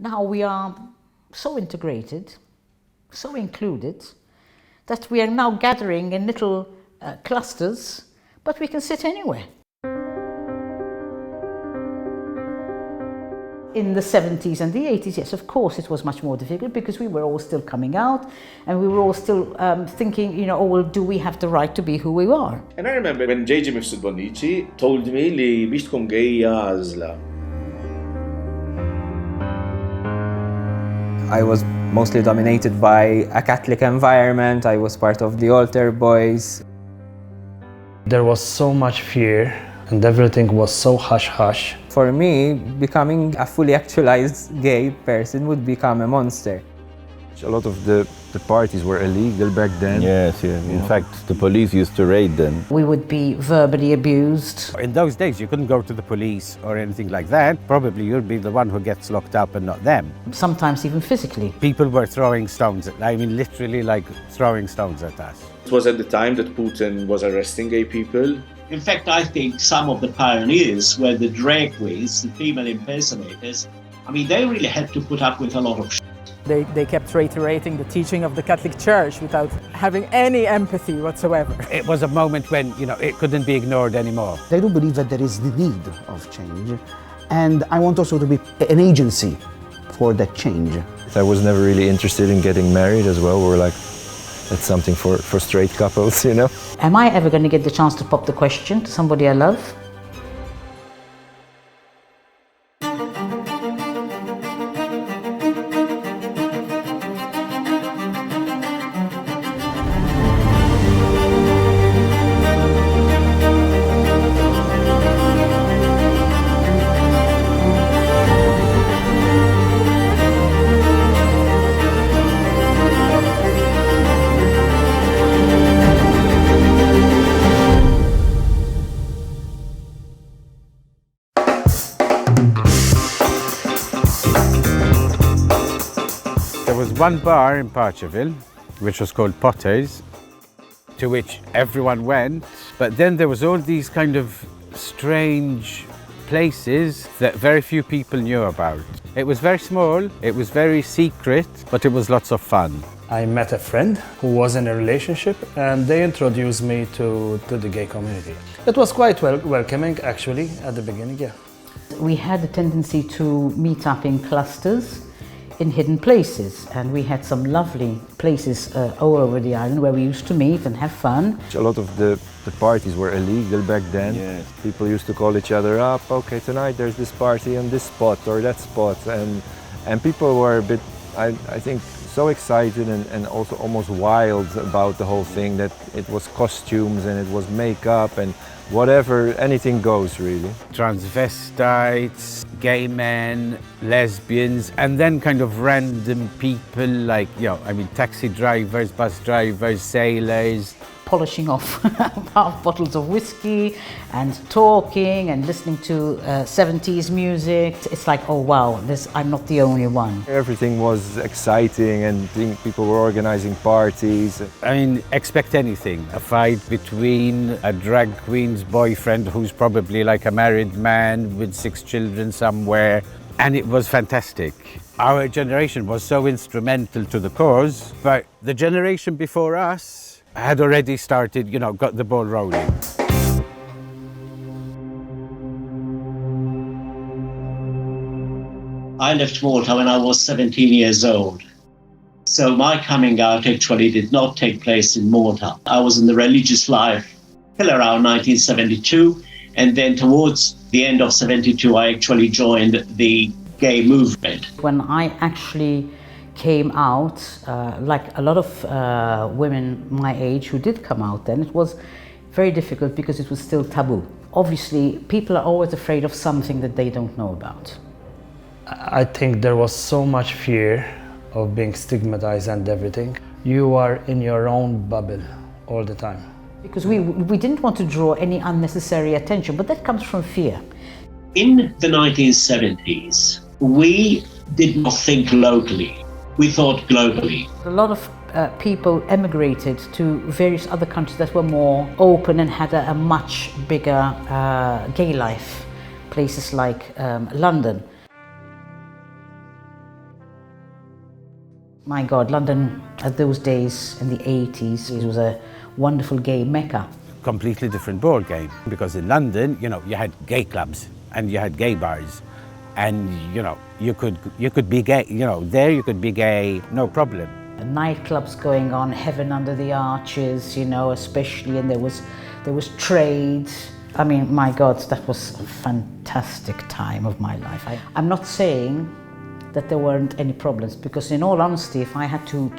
Now we are so integrated, so included, that we are now gathering in little clusters, but we can sit anywhere. In the 70s and the 80s, yes, of course, it was much more difficult because we were all still coming out and we were all still thinking, oh, well, do we have the right to be who we are? And I remember when JJ Mifsud Bonnici told me li biex tkun gay għażla. I was mostly dominated by a Catholic environment. I was part of the altar boys. There was so much fear and everything was so hush-hush. For me, becoming a fully actualized gay person would become a monster. A lot of the parties were illegal back then. Yes, yes. In fact, the police used to raid them. We would be verbally abused. In those days, you couldn't go to the police or anything like that. Probably you'd be the one who gets locked up and not them. Sometimes even physically. People were throwing stones, literally like throwing stones at us. It was at the time that Putin was arresting gay people. In fact, I think some of the pioneers were the drag queens, the female impersonators. I mean, they really had to put up with a lot of shit. They kept reiterating the teaching of the Catholic Church without having any empathy whatsoever. It was a moment when, it couldn't be ignored anymore. I do believe that there is the need of change, and I want also to be an agency for that change. I was never really interested in getting married as well. We're like, that's something for straight couples, Am I ever going to get the chance to pop the question to somebody I love? There was one bar in Parcherville, which was called Potter's, to which everyone went. But then there was all these kind of strange places that very few people knew about. It was very small, it was very secret, but it was lots of fun. I met a friend who was in a relationship and they introduced me to the gay community. It was quite welcoming actually at the beginning, yeah. We had a tendency to meet up in clusters in hidden places, and we had some lovely places all over the island where we used to meet and have fun. A lot of the parties were illegal back then. Yes. People used to call each other up, okay, tonight there's this party on this spot or that spot, and people were a bit, I think, so excited and also almost wild about the whole thing, that it was costumes and it was makeup and whatever, anything goes really. Transvestites, gay men, lesbians, and then kind of random people like, taxi drivers, bus drivers, sailors. Polishing off half bottles of whiskey and talking and listening to 70s music. It's like, oh wow, I'm not the only one. Everything was exciting and people were organizing parties. Expect anything. A fight between a drag queen's boyfriend who's probably like a married man with 6 children somewhere. And it was fantastic. Our generation was so instrumental to the cause, but the generation before us had already started, got the ball rolling. I left Malta when I was 17 years old. So my coming out actually did not take place in Malta. I was in the religious life till around 1972. And then towards the end of 72, I actually joined the gay movement. When I actually came out, like a lot of women my age who did come out then, it was very difficult because it was still taboo. Obviously, people are always afraid of something that they don't know about. I think there was so much fear of being stigmatized and everything. You are in your own bubble all the time. Because we didn't want to draw any unnecessary attention, but that comes from fear. In the 1970s, we did not think locally. We thought globally. A lot of people emigrated to various other countries that were more open and had a much bigger gay life. Places like London. My God, London at those days in the 80s, it was a wonderful gay mecca. Completely different ball game, because in London, you know, you had gay clubs and you had gay bars, and you know, you could be gay, you know, there you could be gay, no problem. Nightclubs going on, heaven under the arches, you know, especially, and there was trade. I mean, my God, that was a fantastic time of my life. I'm not saying that there weren't any problems, because in all honesty, if I had to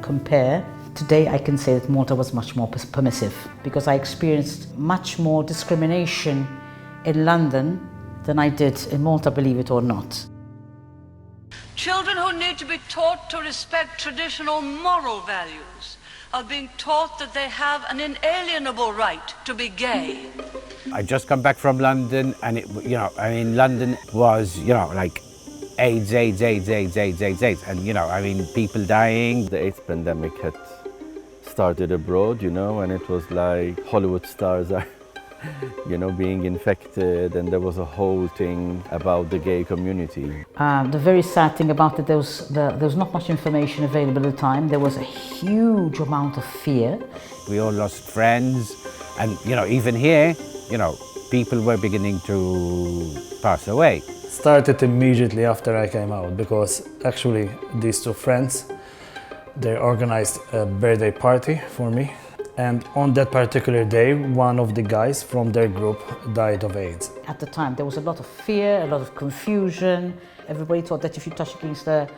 compare, today I can say that Malta was much more permissive, because I experienced much more discrimination in London than I did in Malta, believe it or not. Children who need to be taught to respect traditional moral values are being taught that they have an inalienable right to be gay. I just come back from London, and it, you know, I mean, London was, you know, like AIDS, and you know, I mean, people dying. The AIDS pandemic had started abroad, you know, and it was like Hollywood stars are, you know, being infected, and there was a whole thing about the gay community. The very sad thing about it, there was not much information available at the time. There was a huge amount of fear. We all lost friends, and you know, even here, you know, people were beginning to pass away. Started immediately after I came out, because actually these two friends, they organized a birthday party for me, and on that particular day one of the guys from their group died of AIDS. At the time there was a lot of fear, a lot of confusion. Everybody thought that if you touch against a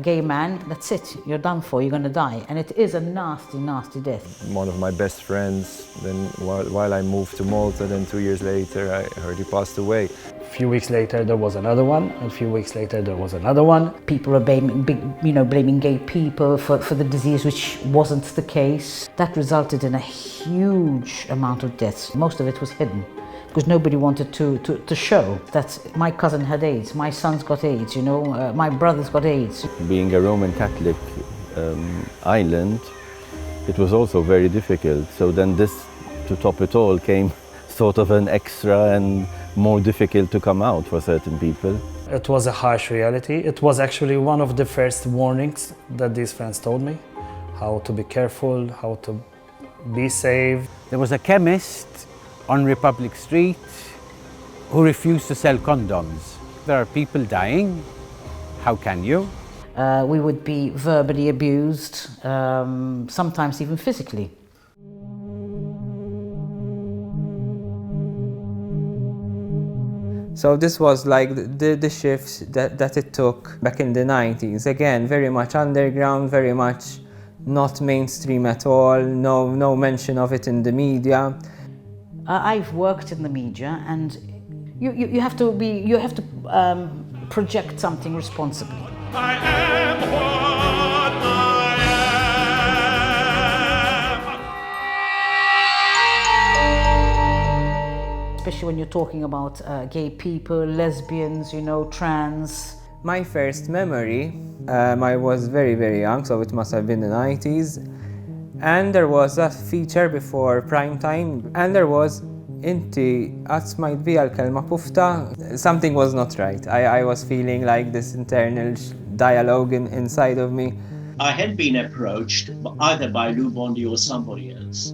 gay man, that's it, you're done for, you're going to die. And it is a nasty, nasty death. One of my best friends, then while I moved to Malta, then 2 years later I heard he passed away. A few weeks later there was another one, and a few weeks later there was another one. People were blaming gay people for the disease, which wasn't the case. That resulted in a huge amount of deaths. Most of it was hidden, because nobody wanted to show that my cousin had AIDS, my son's got AIDS, you know, my brother's got AIDS. Being a Roman Catholic island, it was also very difficult. So then this, to top it all, came sort of an extra and more difficult to come out for certain people. It was a harsh reality. It was actually one of the first warnings that these friends told me, how to be careful, how to be safe. There was a chemist on Republic Street who refused to sell condoms. There are people dying. How can you? We would be verbally abused, sometimes even physically. So this was like the shifts that it took back in the 90s. Again, very much underground, very much not mainstream at all, no mention of it in the media. I've worked in the media, and you have to project something responsibly. I am what I am. Especially when you're talking about gay people, lesbians, you know, trans. My first memory, I was very, very young, so it must have been the 90s. And there was a feature before prime time, and there was Inti smajt bija l-kelma pufta. Something was not right. I was feeling like this internal dialogue inside of me. I had been approached either by Lou Bondi or somebody else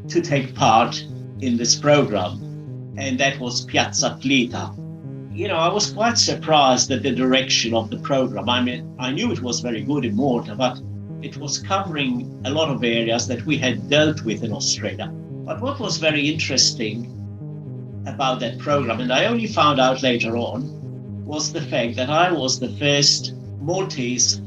to take part in this program, and that was Piazza Tlita. You know, I was quite surprised at the direction of the program. I mean, I knew it was very good in Malta, but it was covering a lot of areas that we had dealt with in Australia. But what was very interesting about that program, and I only found out later on, was the fact that I was the first Maltese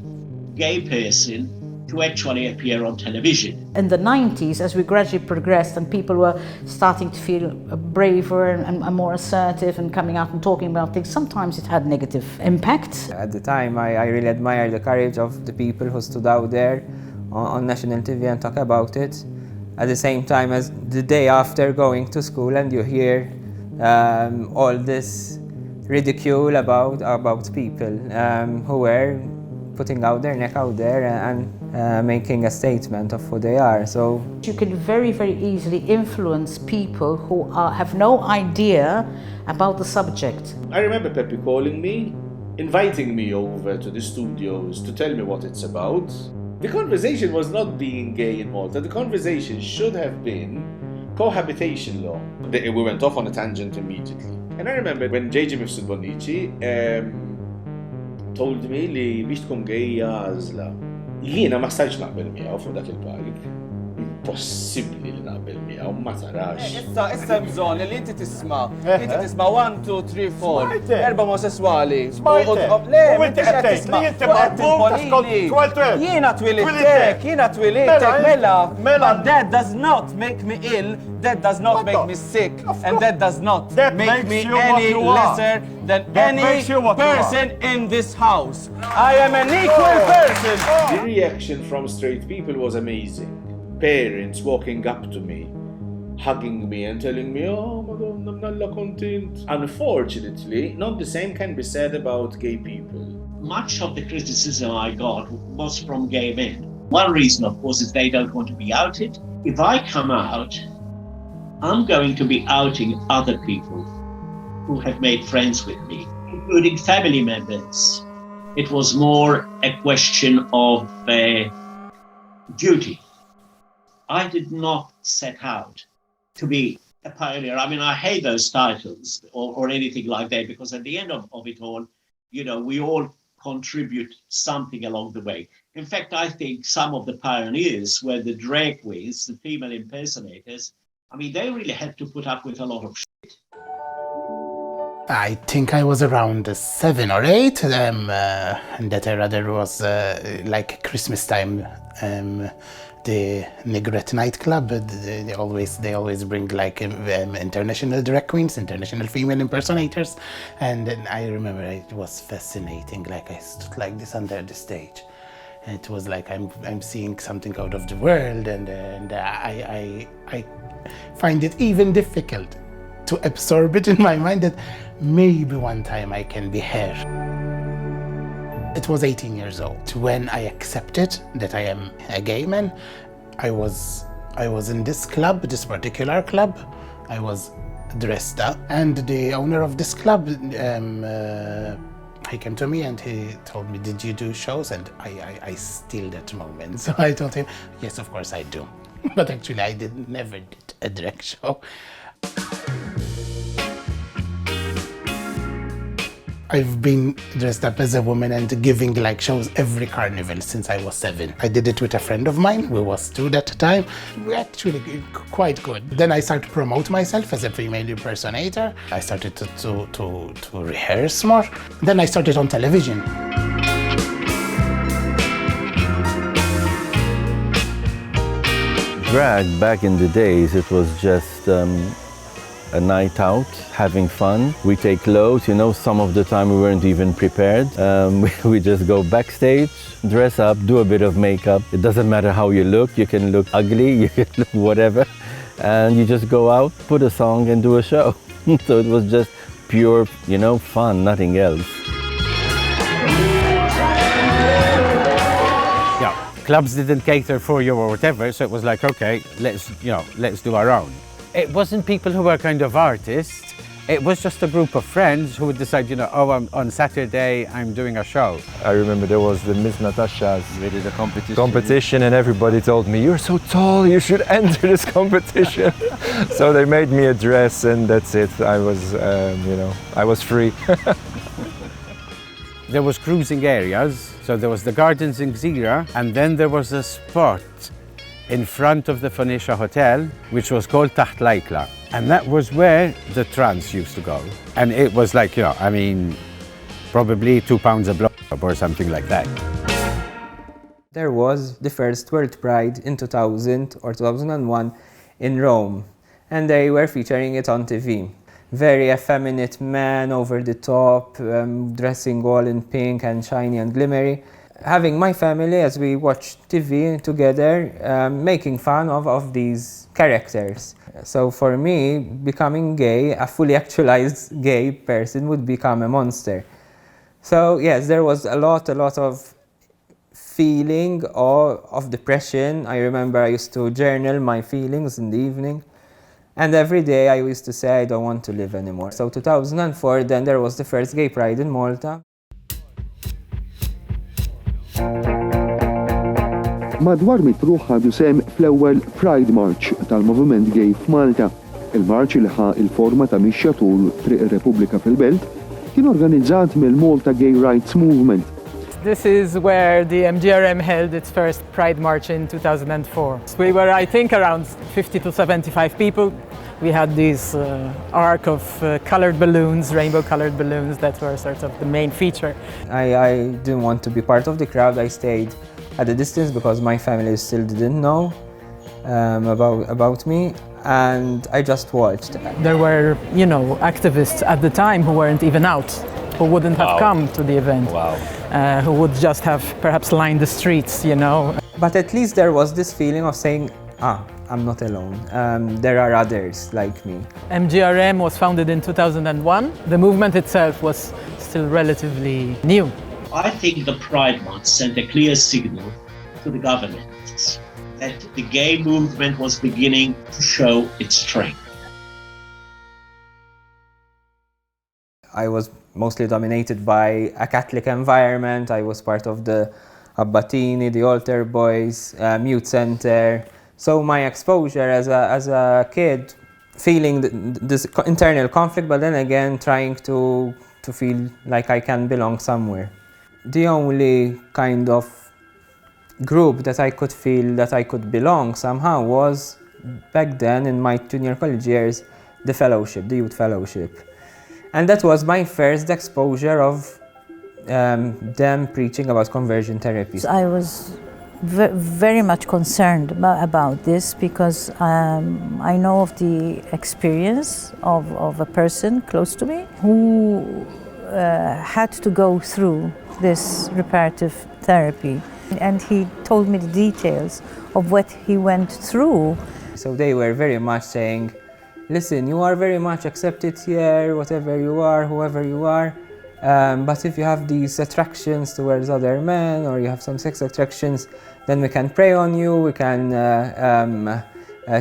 gay person to actually appear on television. In the 90s, as we gradually progressed and people were starting to feel braver and more assertive and coming out and talking about things, sometimes it had negative impact. At the time, I really admired the courage of the people who stood out there on national TV and talk about it. At the same time as the day after going to school, and you hear all this ridicule about people who were putting out their neck out there and making a statement of who they are. So you can very, very easily influence people who have no idea about the subject. I remember Pepe calling me inviting me over to the studios to tell me what it's about. The conversation was not being gay in Malta. The conversation should have been cohabitation law. We went off on a tangent immediately. And I remember when JJ Mifsud Bonnici told me li biex tkun gejja għażla. Jiena ma stajtx naqbel miegħu fuq dak il-palk. Impossibbli li naqbel miegħu, ma tarax. Issa bżonn li inti tisma' 1, 2, 3, 4, erba' omosessuali. Le, inti qed tisma' jiena twilidtek, mela. But that does not make me ill, that does not make me sick, and that does not make me any lesser than any person in this house. I am an equal person. The reaction from straight people was amazing. Parents walking up to me, hugging me and telling me, oh, Madonna, nalla content. Unfortunately, not the same can be said about gay people. Much of the criticism I got was from gay men. One reason, of course, is they don't want to be outed. If I come out, I'm going to be outing other people who have made friends with me, including family members. It was more a question of duty. I did not set out to be a pioneer. I mean, I hate those titles or anything like that, because at the end of it all, you know, we all contribute something along the way. In fact, I think some of the pioneers were the drag queens, the female impersonators. I mean, they really had to put up with a lot of shit. I think I was around 7 or 8, and that era there was like Christmas time, the Negrette nightclub. They always bring like international drag queens, international female impersonators, and then I remember it was fascinating. Like I stood like this under the stage. And it was like I'm seeing something out of the world, and I find it even difficult to absorb it in my mind that maybe one time I can be here. It was 18 years old when I accepted that I am a gay man. I was in this club, this particular club. I was dressed up, and the owner of this club, he came to me and he told me, "Did you do shows?" And I still that moment. So I told him, "Yes, of course I do." But actually I never did a drag show. I've been dressed up as a woman and giving like shows every carnival since I was 7. I did it with a friend of mine. We was 2 at the time. We actually quite good. Then I started to promote myself as a female impersonator. I started to rehearse more. Then I started on television. Drag, back in the days, it was just a night out, having fun. We take clothes, you know, some of the time we weren't even prepared. We just go backstage, dress up, do a bit of makeup. It doesn't matter how you look. You can look ugly, you can look whatever. And you just go out, put a song and do a show. So it was just pure, you know, fun, nothing else. Yeah, clubs didn't cater for you or whatever, so it was like, okay, let's do our own. It wasn't people who were kind of artists. It was just a group of friends who would decide, you know, oh, on Saturday I'm doing a show. I remember there was the Miss Natasha's competition, and everybody told me, "You're so tall, you should enter this competition." So they made me a dress, and that's it. I was, you know, I was free. There was cruising areas, so there was the gardens in Gżira, and then there was a spot in front of the Phoenicia Hotel, which was called Taħt Lajkla. And that was where the trans used to go. And it was like, you know, I mean, probably £2 a block or something like that. There was the first World Pride in 2000 or 2001 in Rome, and they were featuring it on TV. Very effeminate man, over the top, dressing all in pink and shiny and glimmery. Having my family, as we watched TV together, making fun of these characters. So for me, becoming gay, a fully actualized gay person would become a monster. So yes, there was a lot of feeling of depression. I remember I used to journal my feelings in the evening. And every day I used to say, I don't want to live anymore. So 2004, then there was the first gay pride in Malta. Madwar mitruħ ħadu sem fl-ewwel Pride March tal-Moviment Gay f'Malta. Il-marċ li ħa il-forma ta' mixja tul triq ir-Repubblika fil-Belt kien organizzat mill-Malta Gay Rights Movement. This is where the MGRM held its first Pride March in 2004. So we were, I think, around 50 to 75 people. We had this arc of colored balloons, rainbow-colored balloons, that were sort of the main feature. I didn't want to be part of the crowd. I stayed at a distance because my family still didn't know about me, and I just watched. There were, you know, activists at the time who weren't even out, who wouldn't have come to the event, who would just have perhaps lined the streets, you know. But at least there was this feeling of saying, I'm not alone. There are others like me. MGRM was founded in 2001. The movement itself was still relatively new. I think the Pride Month sent a clear signal to the government that the gay movement was beginning to show its strength. I was mostly dominated by a Catholic environment. I was part of the Abbatini, the Altar Boys, Youth Center. So my exposure as a kid, feeling this internal conflict, but then again trying to feel like I can belong somewhere. The only kind of group that I could feel that I could belong somehow was, back then in my junior college years, the fellowship, the youth fellowship. And that was my first exposure of them preaching about conversion therapy. I was very much concerned about this because I know of the experience of a person close to me who had to go through this reparative therapy, and he told me the details of what he went through. So they were very much saying, listen, you are very much accepted here, whatever you are, whoever you are, but if you have these attractions towards other men or you have some sex attractions, then we can pray on you, we can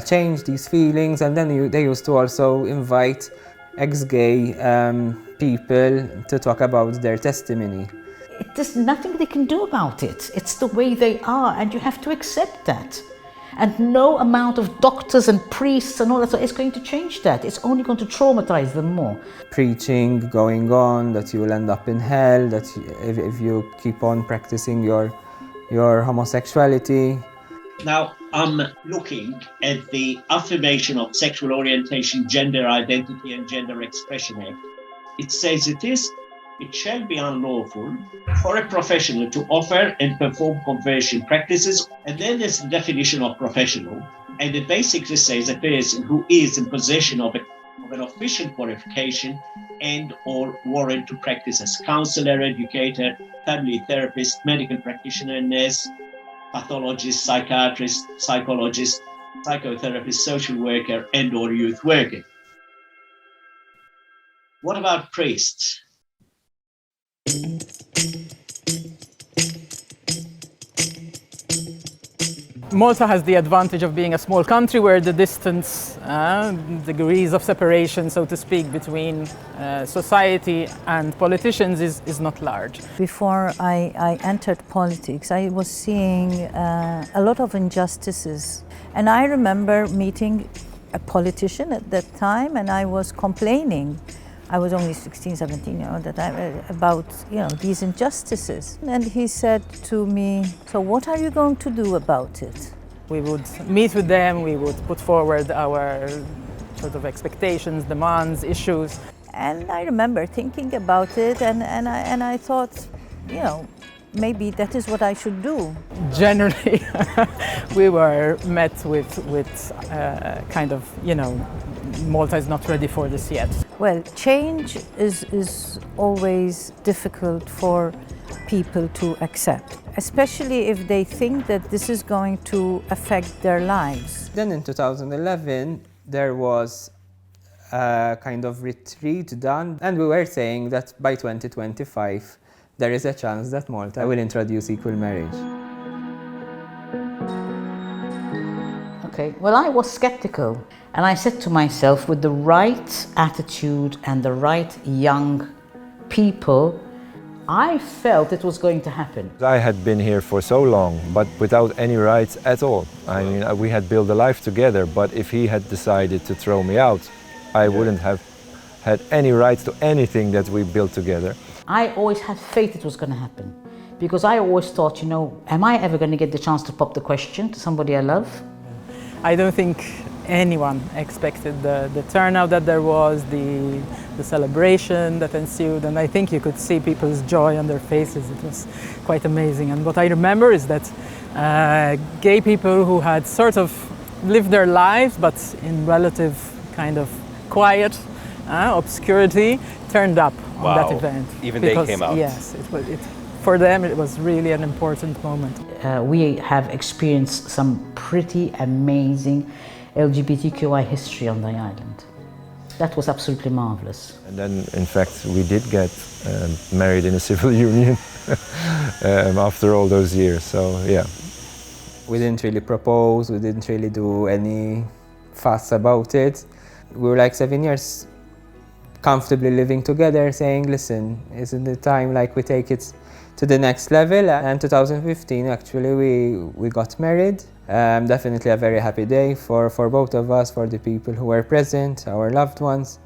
change these feelings. And then they used to also invite ex-gay people to talk about their testimony. There's nothing they can do about it. It's the way they are, and you have to accept that. And no amount of doctors and priests and all that is going to change that. It's only going to traumatize them more. Preaching going on that you will end up in hell, that if you keep on practicing your homosexuality. Now, I'm looking at the Affirmation of Sexual Orientation, Gender Identity and Gender Expression Act. It says it shall be unlawful for a professional to offer and perform conversion practices. And then there's the definition of professional. And it basically says a person who is in possession of an official qualification and or warrant to practice as counselor, educator, family therapist, medical practitioner, nurse, pathologist, psychiatrist, psychologist, psychotherapist, social worker, and or youth worker. What about priests? Malta has the advantage of being a small country where the distance, degrees of separation, so to speak, between society and politicians is not large. Before I entered politics, I was seeing a lot of injustices. And I remember meeting a politician at that time, and I was complaining. I was only 16, 17 years old at the time, about these injustices. And he said to me, so what are you going to do about it? We would meet with them, we would put forward our sort of expectations, demands, issues. And I remember thinking about it, and I thought, maybe that is what I should do. Generally, we were met with kind of, Malta is not ready for this yet. Well, change is always difficult for people to accept, especially if they think that this is going to affect their lives. Then in 2011, there was a kind of retreat done, and we were saying that by 2025, there is a chance that Malta will introduce equal marriage. Okay, well, I was skeptical, and I said to myself, with the right attitude and the right young people, I felt it was going to happen. I had been here for so long, but without any rights at all. I mean, we had built a life together, but if he had decided to throw me out, I wouldn't have had any rights to anything that we built together. I always had faith it was going to happen, because I always thought, you know, am I ever going to get the chance to pop the question to somebody I love? I don't think anyone expected the turnout that there was, the celebration that ensued, and I think you could see people's joy on their faces. It was quite amazing. And what I remember is that gay people who had sort of lived their lives but in relative kind of quiet obscurity turned up on that event. Even because, they came out. Yes, for them it was really an important moment. We have experienced some pretty amazing LGBTQI history on the island. That was absolutely marvelous. And then, in fact, we did get married in a civil union after all those years, so yeah. We didn't really propose, we didn't really do any fuss about it. We were like 7 years comfortably living together, saying, listen, isn't it time like we take it to the next level? And 2015, actually, we got married. Definitely a very happy day for both of us, for the people who were present, our loved ones.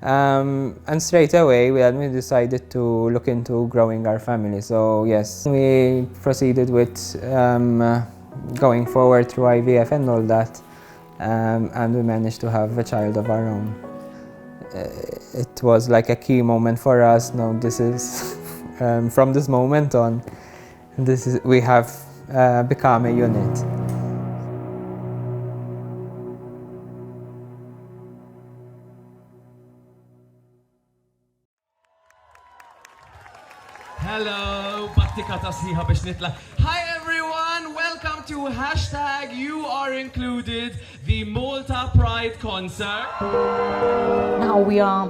And straight away, we decided to look into growing our family. So yes, we proceeded with going forward through IVF and all that. And we managed to have a child of our own. It was like a key moment for us. Now this is, from this moment on, we have become a unit. Hello, hi everyone, welcome to #YouAreIncluded, the Malta Pride concert. Now we are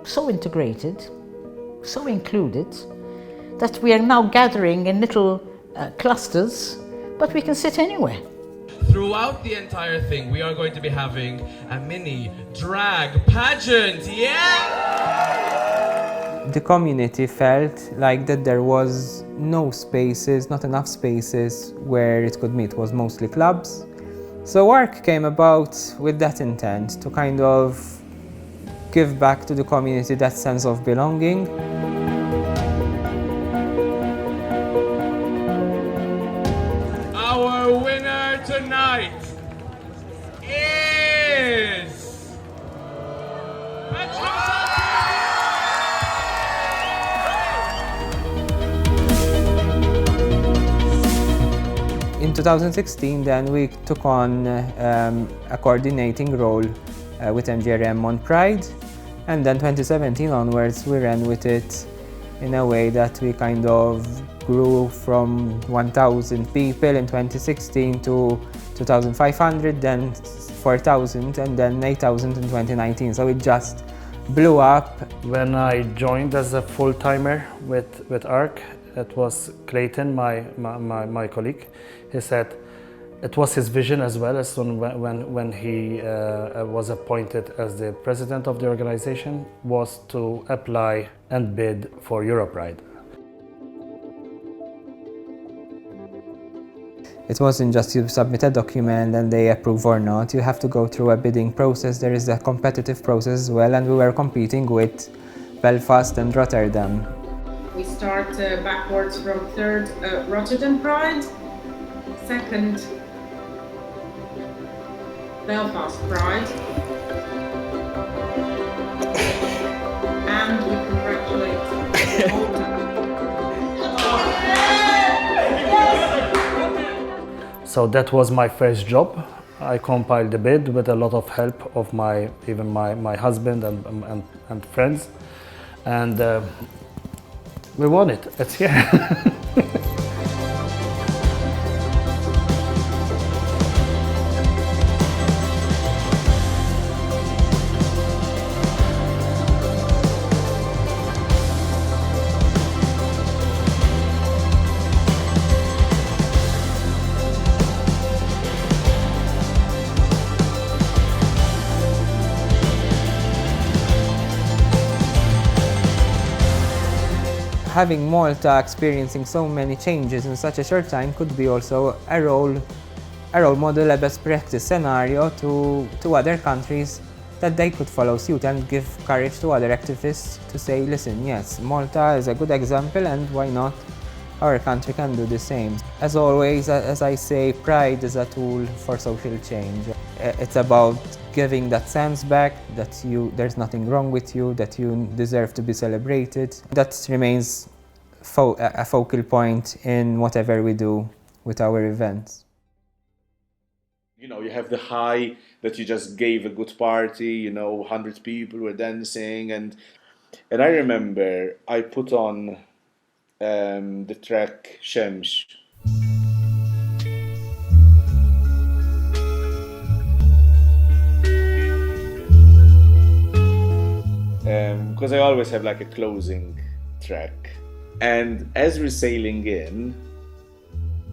so integrated, so included, that we are now gathering in little clusters, but we can sit anywhere. Throughout the entire thing, we are going to be having a mini drag pageant, yeah! The community felt like that there was no spaces, not enough spaces where it could meet. It was mostly clubs. So work came about with that intent to kind of give back to the community that sense of belonging. Our winner tonight is... In 2016, then we took on a coordinating role with MGRM on Pride, and then 2017 onwards we ran with it in a way that we kind of grew from 1,000 people in 2016 to 2,500, then 4,000, and then 8,000 in 2019. So it just blew up. When I joined as a full-timer with ARC, it was Clayton, my colleague. He said it was his vision as well as when he was appointed as the president of the organization, was to apply and bid for EuroPride. It wasn't just you submit a document and they approve or not. You have to go through a bidding process. There is a competitive process as well, and we were competing with Belfast and Rotterdam. We start backwards from third, Rotterdam Pride, second, Belfast Pride, and we congratulate Malta. So that was my first job. I compiled the bid with a lot of help of even my husband and friends, and we won it. It's here. having Malta experiencing so many changes in such a short time could be also a role model, a best practice scenario to other countries that they could follow suit and give courage to other activists to say, listen, yes, Malta is a good example and why not? Our country can do the same. As always, as I say, pride is a tool for social change. It's about giving that sense back that there's nothing wrong with you, that you deserve to be celebrated. That remains a focal point in whatever we do with our events. You know, you have the high that you just gave a good party, 100 people were dancing, and I remember I put on the track Shems. Because I always have like a closing track. And as we're sailing in,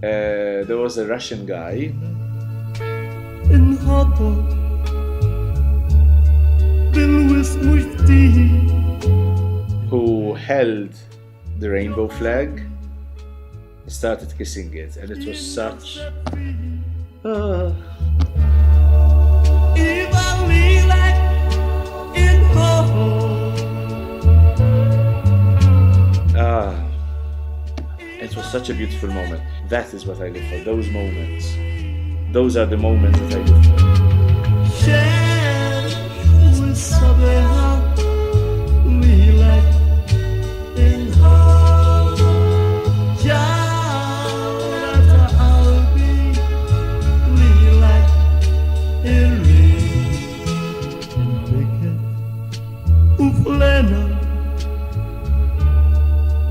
there was a Russian guy who held the rainbow flag, started kissing it, and it was such it was such a beautiful moment. That is what I live for, those moments. Those are the moments that I live for.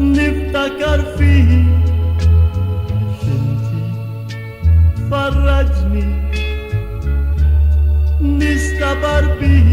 نفتكر فيه انتي فرجني نستبر بيه